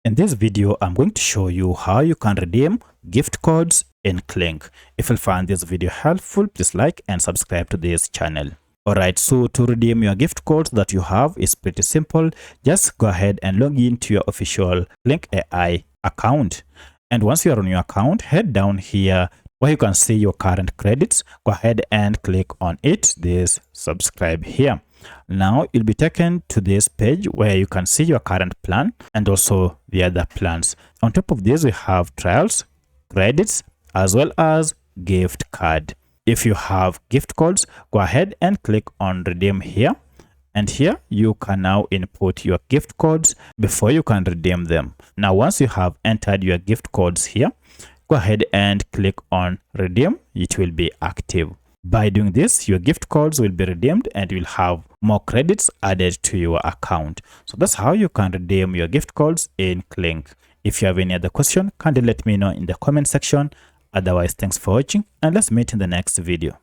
In this video, I'm going to show you how you can redeem gift codes in Kling. If you find this video helpful, please like and subscribe to this channel. Alright, so to redeem your gift codes that you have is pretty simple. Just go ahead and log into your official Kling AI account. And once you are on your account, head down here where you can see your current credits. Go ahead and click on it. This subscribe here. Now you'll be taken to this page where you can see your current plan and also the other plans. On top of this, we have trials, credits, as well as gift card. If you have gift codes, go ahead and click on redeem here. And here you can now input your gift codes before you can redeem them. Now, once you have entered your gift codes here, go ahead and click on redeem. It will be active. By doing this, your gift codes will be redeemed and you'll have more credits added to your account. So that's how you can redeem your gift codes in Kling. If you have any other question, kindly let me know in the comment section. Otherwise, thanks for watching and let's meet in the next video.